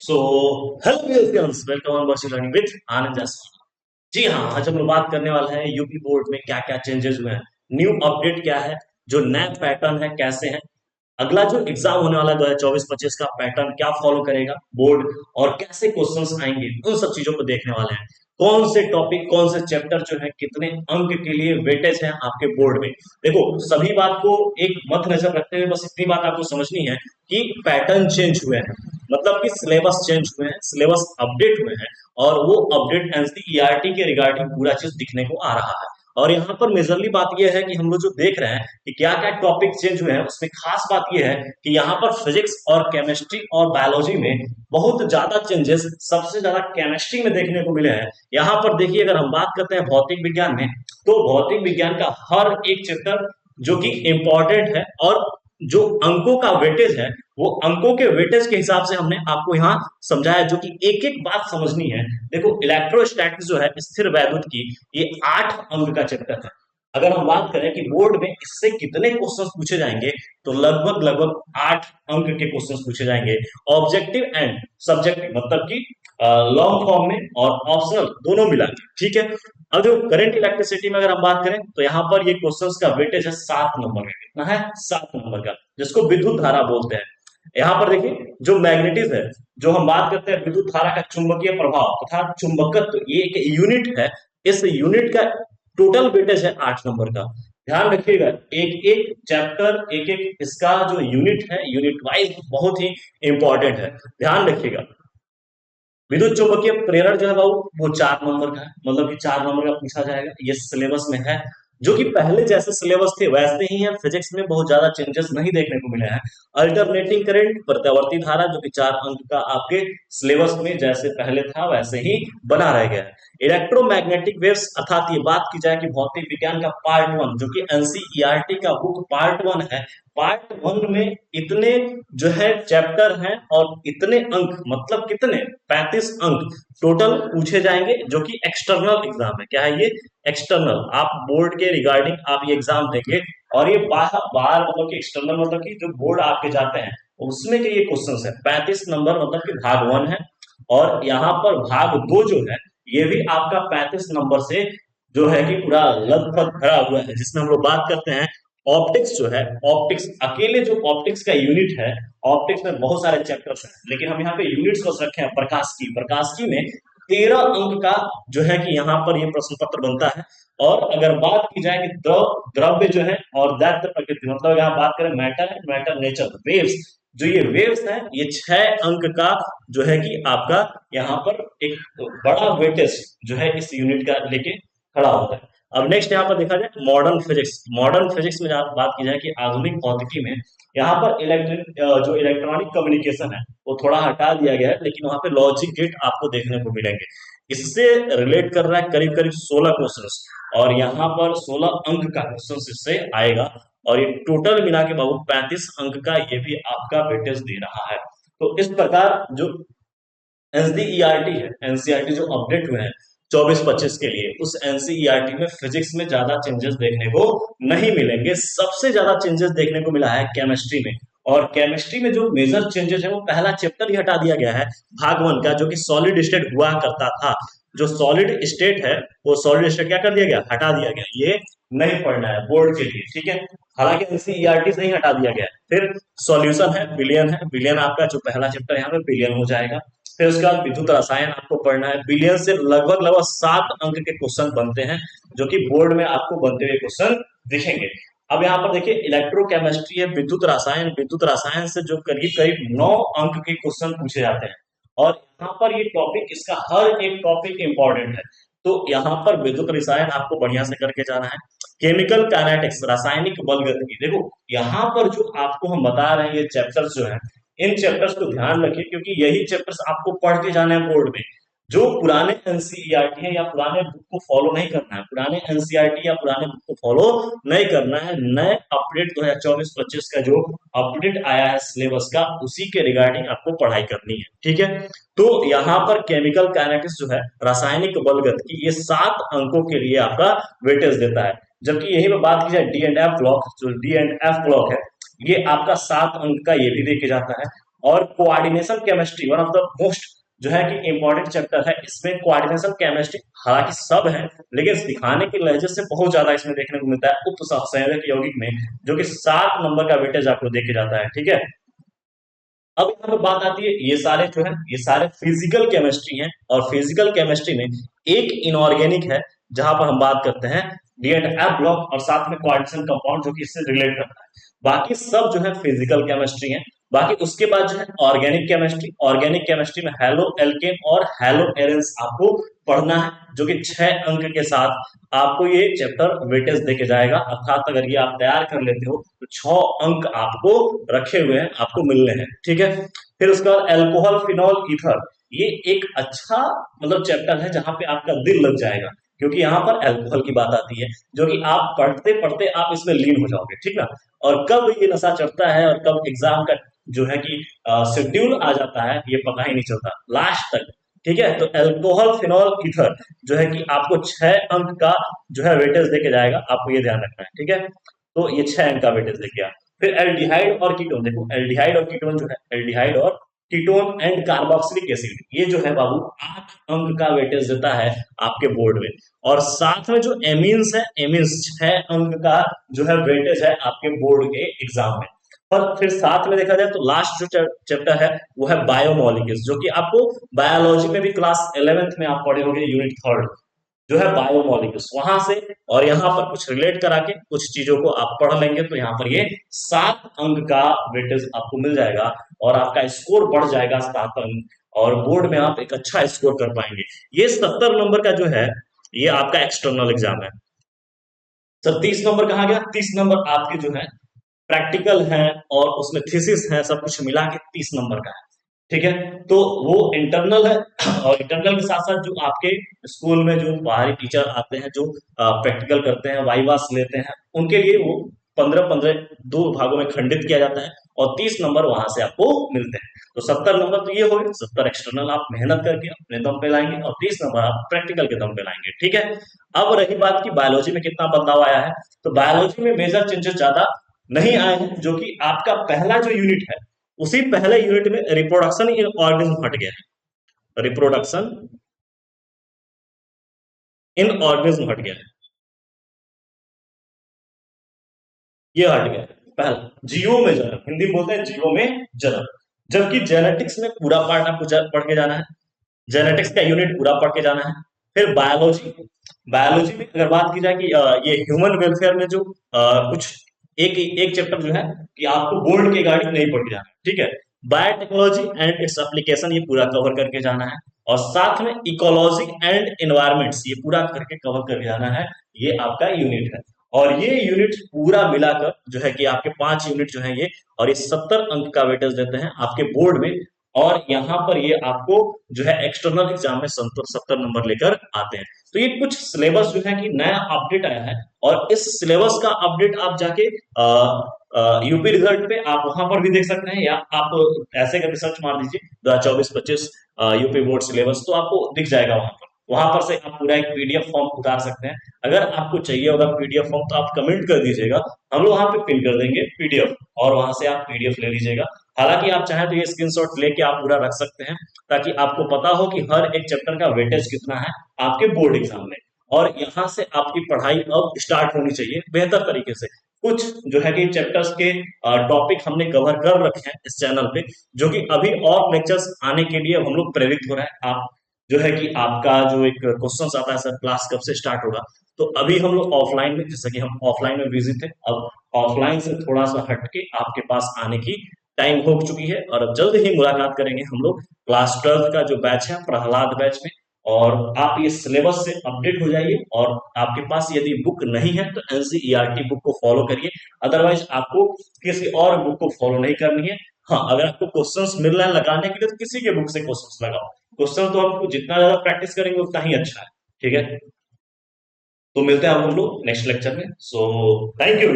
So hello viewers, welcome on virtual learning with Anand Jaiswal. जी हाँ, आज हम लोग बात करने वाले हैं यूपी बोर्ड में क्या क्या चेंजेस हुए हैं, न्यू अपडेट क्या है, जो नया पैटर्न है कैसे है, अगला जो एग्जाम होने वाला है 2024-25 का पैटर्न क्या फॉलो करेगा बोर्ड, और कैसे क्वेश्चंस आएंगे, उन सब चीजों को देखने वाले हैं। कौन से टॉपिक, कौन से चैप्टर जो है कितने अंक के लिए वेटेज है आपके बोर्ड में। देखो, सभी बात को एक मद्देनजर रखते हुए बस इतनी बात आपको समझनी है कि पैटर्न चेंज हुए हैं, मतलब कि सिलेबस चेंज हुए हैं, सिलेबस अपडेट हुए हैं, और वो अपडेट एनसीईआरटी के रिगार्डिंग पूरा चीज दिखने को आ रहा है। और यहाँ पर मेजरली बात यह है कि हम लोग जो देख रहे हैं कि क्या क्या टॉपिक चेंज हुए हैं, उसमें खास बात यह है कि यहाँ पर फिजिक्स और केमिस्ट्री और बायोलॉजी में बहुत ज्यादा चेंजेस सबसे ज्यादा केमिस्ट्री में देखने को मिले हैं। यहाँ पर देखिए, अगर हम बात करते हैं भौतिक विज्ञान में, तो भौतिक विज्ञान का हर एक चैप्टर जो कि इंपॉर्टेंट है, और जो अंकों का वेटेज है वो अंकों के वेटेज के हिसाब से हमने आपको यहाँ समझाया, जो कि एक एक बात समझनी है। देखो, इलेक्ट्रोस्टैटिक्स जो है स्थिर वैद्युत की, ये 8 अंक का चैप्टर है। अगर हम बात करें कि बोर्ड में इससे कितने क्वेश्चंस पूछे जाएंगे, तो लगभग लगभग 8 अंक के क्वेश्चंस पूछे जाएंगे। ऑब्जेक्टिव एंड सब्जेक्टिव, मतलब कि लॉन्ग फॉर्म में और ऑप्शनल दोनों मिला के, ठीक है। अब जो करंट इलेक्ट्रिसिटी में अगर हम बात करें, तो यहाँ पर ये क्वेश्चंस का वेटेज है 7 नंबर का। कितना है? 7 नंबर का, जिसको विद्युत धारा बोलते हैं। यहाँ पर देखिए, जो मैग्नेटिज्म है, जो हम बात करते हैं विद्युत धारा का चुंबकीय प्रभाव तथा चुंबकत्व, ये एक यूनिट है। इस यूनिट का टोटल वेटेज है 8 नंबर का। ध्यान रखिएगा, एक एक चैप्टर, एक एक इसका जो यूनिट है, यूनिट वाइज बहुत ही इंपॉर्टेंट है। ध्यान रखिएगा, विद्युत चुंबकीय प्रेरण जो है बाबू, वो 4 नंबर का है, मतलब कि 4 नंबर का पूछा जाएगा। ये सिलेबस में है, जो कि पहले जैसे सिलेबस थे वैसे ही है। फिजिक्स में बहुत ज्यादा चेंजेस नहीं देखने को मिले हैं। अल्टरनेटिंग करंट, प्रत्यावर्ती धारा, जो कि 4 अंक का आपके सिलेबस में जैसे पहले था वैसे ही बना रह गया है। इलेक्ट्रोमैग्नेटिक वेव्स, अर्थात ये बात की जाए कि भौतिक विज्ञान का पार्ट 1, जो कि एनसीईआरटी का बुक पार्ट 1 है, पार्ट 1 में इतने जो है चैप्टर हैं और इतने अंक, मतलब कितने, 35 अंक टोटल पूछे जाएंगे, जो कि एक्सटर्नल एग्जाम है। क्या है ये? एक्सटर्नल। आप बोर्ड के रिगार्डिंग आप ये एग्जाम देंगे, और ये बाहर बाहर, मतलब कि एक्सटर्नल, मतलब कि जो बोर्ड आपके जाते हैं उसमें के ये क्वेश्चन है। 35 नंबर, मतलब कि भाग 1 है। और यहाँ पर भाग 2 जो है, ये भी आपका 35 नंबर से जो है कि पूरा लगभग भरा हुआ है, जिसमें हम लोग बात करते हैं ऑप्टिक्स जो है। ऑप्टिक्स अकेले, जो ऑप्टिक्स का यूनिट है, ऑप्टिक्स में बहुत सारे चैप्टर्स हैं, लेकिन हम यहाँ पे यूनिट्स को रखे हैं। प्रकाशिकी में 13 अंक का जो है कि यहाँ पर ये प्रश्न पत्र बनता है। और अगर बात की जाए कि द्रव्य जो है और दैत्य प्रकृति, मतलब यहाँ बात करें मैटर, मैटर नेचर, वेव्स, जो ये वेव्स है, ये 6 अंक का जो है कि आपका यहाँ पर एक बड़ा वेटेज जो है इस यूनिट का लेके खड़ा होता है। अब नेक्स्ट यहाँ पर देखा जाए मॉडर्न फिजिक्स। मॉडर्न फिजिक्स में जहाँ बात की जाए कि आधुनिक भौतिकी में, यहाँ पर इलेक्ट्रिक जो इलेक्ट्रॉनिक कम्युनिकेशन है वो थोड़ा हटा दिया गया है, लेकिन वहां पे लॉजिक गेट आपको देखने को मिलेंगे। इससे रिलेट कर रहा है करीब करीब 16 क्वेश्चंस, और यहाँ पर 16 अंक का क्वेश्चन इससे आएगा। और ये टोटल मिला के बाबू 35 अंक का ये भी आपका वेटेज दे रहा है। तो इस प्रकार जो एनसीईआरटी है, एनसीईआरटी जो अपडेट हुए हैं 24-25 के लिए, उस एनसीईआरटी में फिजिक्स में ज्यादा चेंजेस देखने को नहीं मिलेंगे। सबसे ज्यादा चेंजेस देखने को मिला है केमिस्ट्री में। और केमिस्ट्री में जो मेजर चेंजेस है, वो पहला चैप्टर ही हटा दिया गया है भाग 1 का, जो कि सॉलिड स्टेट हुआ करता था। जो सॉलिड स्टेट है, वो सॉलिड स्टेट क्या कर दिया गया? हटा दिया गया। ये नहीं पढ़ना है बोर्ड के लिए, ठीक है। हालांकि एनसीईआरटी से ही हटा दिया गया है। फिर सॉल्यूशन है, बिलियन है। बिलियन आपका जो पहला चैप्टर यहाँ पे बिलियन हो जाएगा। फिर उसके बाद विद्युत रसायन आपको पढ़ना है। बिलियन से लगभग लगभग 7 अंक के क्वेश्चन बनते हैं, जो कि बोर्ड में आपको बनते हुए क्वेश्चन दिखेंगे। अब यहाँ पर देखिए, इलेक्ट्रोकेमिस्ट्री है, विद्युत रसायन। विद्युत रसायन से जो करीब करीब 9 अंक के क्वेश्चन पूछे जाते हैं। और यहाँ पर ये टॉपिक, इसका हर एक टॉपिक इंपॉर्टेंट है। तो यहाँ पर विद्युत रसायन आपको बढ़िया से करके जाना है। केमिकल काइनेटिक्स, रासायनिक बल गतिकी। देखो, यहाँ पर जो आपको हम बता रहे हैं ये चैप्टर्स जो है, इन चैप्टर्स को ध्यान रखिए, क्योंकि यही चैप्टर्स आपको पढ़ के जाना है बोर्ड में। जो पुराने एनसीईआरटी है या पुराने बुक को फॉलो नहीं करना है, पुराने एनसीईआरटी या पुराने बुक को फॉलो नहीं करना है, नए अपडेट 2024-25 का जो अपडेट आया है सिलेबस का, उसी के रिगार्डिंग आपको पढ़ाई करनी है, ठीक है। तो यहाँ पर केमिकल काइनेटिक्स जो है, रासायनिक बल गतिकी, ये 7 अंकों के लिए आपका वेटेज देता है। जबकि यही पे बात की जाए डी एंड एफ ब्लॉक, जो डी एंड एफ ब्लॉक है, ये आपका 7 अंक का ये भी देके जाता है। और coordination chemistry one of the most जो है कि इंपॉर्टेंट चैप्टर है इसमें कोऑर्डिनेशन केमिस्ट्री। हालांकि सब है लेकिन सिखाने की लहजे से बहुत ज्यादा इसमें देखने को मिलता है उप संयोजक यौगिक में, जो कि 7 नंबर का वेटेज आपको देके जाता है। ठीक है, अब यहाँ पे बात आती है, ये सारे जो है ये सारे फिजिकल केमिस्ट्री हैं, और फिजिकल केमिस्ट्री में एक इनऑर्गेनिक है जहां पर हम बात करते हैं डी एंड एफ ब्लॉक और साथ में कोऑर्डिनेशन कंपाउंड जो कि इससे रिलेट करता है। बाकी सब जो है फिजिकल केमिस्ट्री है। बाकी उसके बाद जो है ऑर्गेनिक केमिस्ट्री, ऑर्गेनिक केमिस्ट्री में हेलो एल्केन और हेलो एरेंस आपको पढ़ना है, जो कि 6 अंक के साथ आपको ये चैप्टर वेटेज देके जाएगा। अर्थात अगर ये आप तैयार कर लेते हो तो 6 अंक आपको रखे हुए हैं, आपको मिलने हैं। ठीक है, फिर उसके बाद एल्कोहल फिनॉल ईथर, ये एक अच्छा मतलब चैप्टर है जहां पे आपका दिल लग जाएगा, क्योंकि यहाँ पर अल्कोहल की बात आती है जो कि आप पढ़ते पढ़ते आप इसमें लीन हो जाओगे। ठीक ना, और कब ये नशा चढ़ता है और कब एग्जाम का जो है कि शेड्यूल आ जाता है ये पता ही नहीं चलता लास्ट तक। ठीक है, तो अल्कोहल फिनॉल ईथर जो है कि आपको 6 अंक का जो है वेटेज देके जाएगा, आपको ये ध्यान रखना है। ठीक है, तो ये 6 अंक का वेटेज देके गया। फिर एल्डिहाइड और कीटोन, देखो एल्डिहाइड और कीटोन जो है, एल्डिहाइड और कीटोन एंड कार्बोक्सिलिक एसिड, ये जो है बाबू 8 अंक का वेटेज देता है आपके बोर्ड में। और साथ में जो एमीन्स है, एमीन्स 6 अंक का जो है वेटेज है आपके बोर्ड के एग्जाम में। और फिर साथ में देखा जाए तो लास्ट जो चैप्टर है वो है बायोमोलिक्यूल्स, जो कि आपको बायोलॉजी में भी क्लास 11th में आप पढ़े होंगे, यूनिट 3 जो है बायोमोलिक्यूल्स, वहां से और यहाँ पर कुछ रिलेट करा के कुछ चीजों को आप पढ़ लेंगे तो यहाँ पर ये 7 अंक का वेटेज आपको मिल जाएगा और आपका स्कोर बढ़ जाएगा 7 अंक, और बोर्ड में आप एक अच्छा स्कोर कर पाएंगे। ये 70 नंबर का जो है ये आपका एक्सटर्नल एग्जाम है। सर 30 नंबर कहाँ गया? 30 नंबर आपके जो है प्रैक्टिकल है और उसमें थीसिस है, सब कुछ मिला के 30 नंबर का है। ठीक है, तो वो इंटरनल है और इंटरनल के साथ साथ जो आपके स्कूल में जो बाहरी टीचर आते हैं जो प्रैक्टिकल करते हैं, वाइवास लेते हैं, उनके लिए वो 15-15 दो भागों में खंडित किया जाता है और 30 नंबर वहां से आपको मिलते हैं। तो 70 नंबर तो ये हो गए, 70 एक्सटर्नल आप मेहनत करके अपने दम पे लाएंगे और 30 नंबर आप प्रैक्टिकल के दम पे लाएंगे। ठीक है, अब रही बात की बायोलॉजी में कितना बदलाव आया है, तो बायोलॉजी में मेजर चेंजेस ज्यादा नहीं आए हैं, जो कि आपका पहला जो यूनिट है उसी पहले यूनिट में रिप्रोडक्शन इन ऑर्गेनिज्म हट गया है, रिप्रोडक्शन इन ऑर्गेनिज्म हट गया है, ये हट गया है। पहला जीवो में जन्म, हिंदी में बोलते हैं जीवो में जन्म, जबकि जेनेटिक्स में पूरा पार्ट आपको पढ़ के जाना है, जेनेटिक्स का यूनिट पूरा पढ़ के जाना है। फिर बायोलॉजी, बायोलॉजी में अगर बात की जाए कि ये ह्यूमन वेलफेयर में जो कुछ एक एक चैप्टर जो है कि आपको बोर्ड के गाड़ी नहीं पढ़ के जाना है। ठीक है, बायोटेक्नोलॉजी एंड इट्स एप्लीकेशन ये पूरा कवर करके जाना है, और साथ में इकोलॉजी एंड एनवायरमेंट्स ये पूरा करके कवर करके जाना है, ये आपका यूनिट है। और ये यूनिट पूरा मिलाकर जो है कि आपके 5 यूनिट जो है ये, और ये 70 अंक का वेटेज देते हैं आपके बोर्ड में, और यहाँ पर ये आपको जो है एक्सटर्नल एग्जाम में 70 नंबर लेकर आते हैं। तो ये कुछ सिलेबस जो है कि नया अपडेट आया है, और इस सिलेबस का अपडेट आप जाके यूपी रिजल्ट पे आप वहां पर भी देख सकते हैं, या आप ऐसे करके सर्च मार दीजिए 2024-25 यूपी बोर्ड सिलेबस, तो आपको दिख जाएगा वहां पर। वहां पर से आप पूरा एक पीडीएफ फॉर्म उतार सकते हैं। अगर आपको चाहिए होगा पीडीएफ फॉर्म तो आप कमेंट कर दीजिएगा, हम लोग वहां पे पिन कर देंगे पीडीएफ, और वहां से आप पीडीएफ ले लीजिएगा। हालांकि आप चाहें तो ये स्क्रीनशॉट लेके आप पूरा रख सकते हैं, ताकि आपको पता हो कि हर एक चैप्टर का वेटेज कितना है आपके बोर्ड एग्जाम में, और यहाँ से आपकी पढ़ाई अब स्टार्ट होनी चाहिए बेहतर तरीके से। कुछ जो है कि चैप्टर्स के टॉपिक हमने कवर कर रखे हैं इस चैनल पे, जो कि अभी और लेक्चर्स आने के लिए हम लोग प्रेरित हो रहे हैं। आप जो है कि आपका जो एक क्वेश्चन आता है सर क्लास कब से स्टार्ट होगा, तो अभी हम लोग ऑफलाइन में, जैसे कि हम ऑफलाइन में बिजी थे, अब ऑफलाइन से थोड़ा सा हटके आपके पास आने की टाइम हो चुकी है, और अब जल्द ही मुलाकात करेंगे हम लोग क्लास 12th का जो बैच है प्रहलाद बैच में। और आप ये सिलेबस से अपडेट हो जाइए, और आपके पास यदि बुक नहीं है तो एनसीईआरटी बुक को फॉलो करिए, अदरवाइज आपको किसी और बुक को फॉलो नहीं करनी है। हाँ, अगर आपको क्वेश्चंस मिल रहा है लगाने के लिए तो किसी के बुक से क्वेश्चंस लगाओ, क्वेश्चन तो आपको जितना ज्यादा प्रैक्टिस करेंगे उतना ही अच्छा है। ठीक है, तो मिलते हैं हम लोग नेक्स्ट लेक्चर में। So thank you,